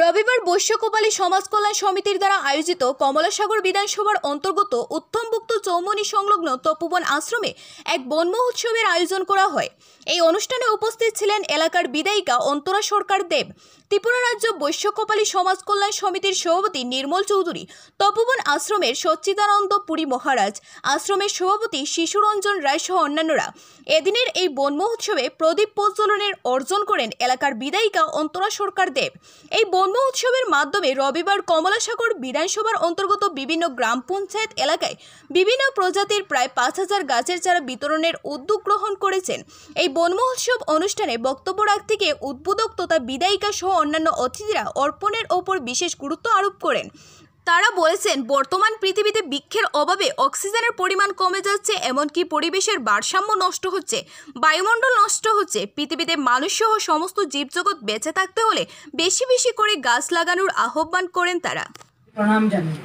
রবিবার বৈশ্যকোপালী সমাজ কল্যাণ সমিতির দ্বারা আয়োজিত কমলাসাগর বিধানসভার অন্তর্গত উত্তমভুক্ত চৌমনি সংলগ্ন তপোবন আশ্রমে এক বন মহোৎসবের আয়োজন করা হয়। এই অনুষ্ঠানে উপস্থিত ছিলেন এলাকার বিধায়িকা অন্তরা সরকার দেব, ত্রিপুরা রাজ্য বৈশ্যকোপালী সমাজ কল্যাণ সমিতির সভাপতি নির্মল চৌধুরী, তপোবন আশ্রমের সচ্চিদানন্দ পুরী মহারাজ, আশ্রমের সভাপতি শিশুরঞ্জন রায় সহ অন্যান্যরা। এদিনের এই বন মহোৎসবে প্রদীপ প্রজ্বলনের অর্জন করেন এলাকার বিধায়িকা অন্তরা সরকার দেব। এই বন মহোৎসবের মাধ্যমে রবিবার কমলাসাগর বিধানসভার অন্তর্গত বিভিন্ন গ্রাম পঞ্চায়েত এলাকায় বিভিন্ন প্রজাতির প্রায় ৫,০০০ গাছের চারা বিতরণের উদ্যোগ গ্রহণ করেছেন। এই বন মহোৎসব অনুষ্ঠানে বক্তব্য রাখতে গিয়ে উদ্বোধক তথা বিধায়িকা সহ অন্যান্য অতিথিরা অর্পণের ওপর বিশেষ গুরুত্ব আরোপ করেন। তারা বলেছেন, বর্তমান পৃথিবীতে বৃক্ষের অভাবে অক্সিজেনের পরিমাণ কমে যাচ্ছে, এমনকি পরিবেশের ভারসাম্য নষ্ট হচ্ছে, বায়ুমণ্ডল নষ্ট হচ্ছে। পৃথিবীতে মানুষ সহ সমস্ত জীবজগৎ বেঁচে থাকতে হলে বেশি বেশি করে গাছ লাগানোর আহ্বান করেন তারা। প্রণাম জানাই।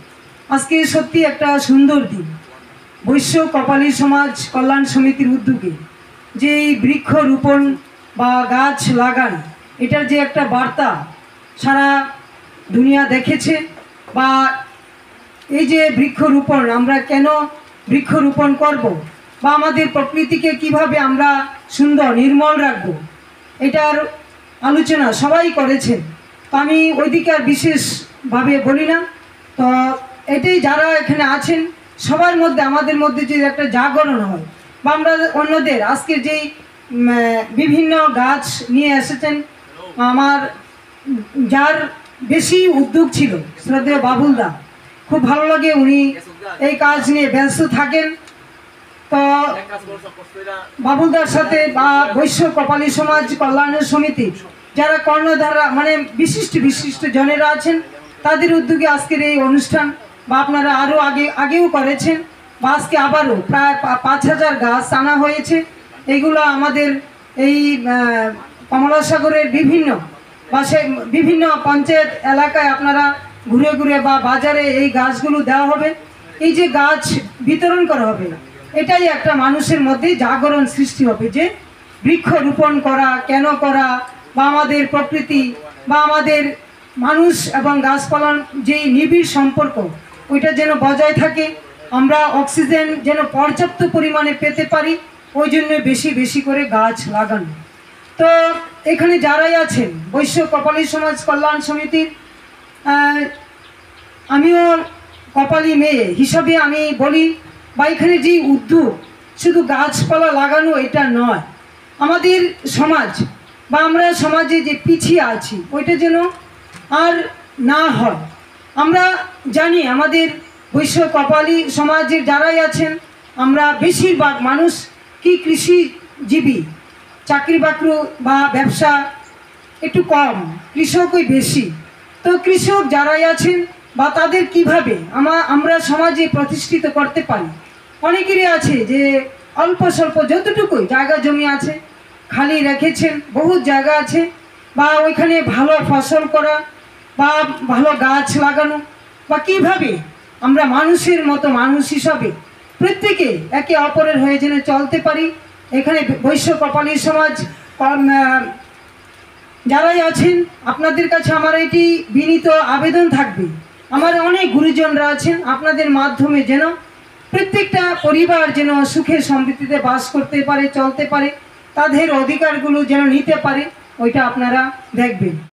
আজকে সত্যি একটা সুন্দর দিন। বৈশ্যকোপালী সমাজ কল্যাণ সমিতির উদ্যোগে যে বৃক্ষ রোপণ বা গাছ লাগান, এটার যে একটা বার্তা সারা দুনিয়া দেখেছে, বা এই যে বৃক্ষরোপণ, আমরা কেন বৃক্ষরোপণ করব, বা আমাদের প্রকৃতিকে কিভাবে আমরা সুন্দর নির্মল রাখব, এটার আলোচনা সবাই করেছেন। তো আমি ওইদিকে আর বিশেষভাবে বলি না। তো এটাই যারা এখানে আছেন সবার মধ্যে, আমাদের মধ্যে যে একটা জাগরণ হয়, বা আমরা অন্যদের আজকে যেই বিভিন্ন গাছ নিয়ে এসেছেন, আমার যার বেশি উদ্যোগ ছিল শ্রদ্ধেয় বাবুলদা, খুব ভালো লাগে, উনি এই কাজ নিয়ে ব্যস্ত থাকেন। তো বাবুলদার সাথে বা বৈশ্যকোপালী সমাজ কল্যাণ সমিতি যারা কর্ণধারা মানে বিশিষ্ট জনেরা আছেন, তাদের উদ্যোগে আজকের এই অনুষ্ঠান, বা আপনারা আরও আগেও করেছেন, বা আজকে আবারও প্রায় ৫,০০০ গাছ আনা হয়েছে। এগুলো আমাদের এই কমলাসাগরের বিভিন্ন পঞ্চায়েত এলাকায় আপনারা ঘুরে ঘুরে বা বাজারে এই গাছগুলো দেওয়া হবে। এই যে গাছ বিতরণ করা হবে, এটাই একটা মানুষের মধ্যে জাগরণ সৃষ্টি হবে যে বৃক্ষরোপণ করা কেন করা, বা আমাদের প্রকৃতি বা আমাদের মানুষ এবং গাছপালার যেই নিবিড় সম্পর্ক, ওইটা যেন বজায় থাকে, আমরা অক্সিজেন যেন পর্যাপ্ত পরিমাণে পেতে পারি, ওই জন্য বেশি বেশি করে গাছ লাগানো। তো এখানে যারাই আছেন বৈশ্যকোপালী সমাজ কল্যাণ সমিতির, আমিও কপালী মেয়ে হিসাবে আমি বলি, বা এখানে যে উদ্যোগ শুধু গাছপালা লাগানো এটা নয়, আমাদের সমাজ বা আমরা সমাজে যে পিছিয়ে আছি ওইটা যেন আর না হয়। আমরা জানি আমাদের বৈশ্যকোপালী সমাজের যারাই আছেন, আমরা বেশিরভাগ মানুষ কি কৃষিজীবী, চাকরি বাকরি বা ব্যবসা একটু কম, কৃষকই বেশি। তো কৃষক যারাই আছেন বা তাদের কিভাবে আমরা সমাজে প্রতিষ্ঠিত করতে পারি। অনেকেরই আছে যে অল্প স্বল্প যতটুকুই জায়গা জমি আছে খালি রেখেছেন, বহু জায়গা আছে, বা ওইখানে ভালো ফসল করা বা ভালো গাছ লাগানো, বা কিভাবে আমরা মানুষের মতো মানুষ হিসাবে প্রত্যেকে একে অপরের হয়ে যেন চলতে পারি। এখানে বৈশ্যকোপালী সমাজ যারাই আছেন, আপনাদের কাছে আমার এটি বিনীত আবেদন থাকবে, আমার অনেক গুরুজনরা আছেন, আপনাদের মাধ্যমে যেন প্রত্যেকটা পরিবার যেন সুখে সমৃদ্ধিতে বাস করতে পারে, চলতে পারে, তাদের অধিকারগুলো যেন নিতে পারে, ওইটা আপনারা দেখবেন।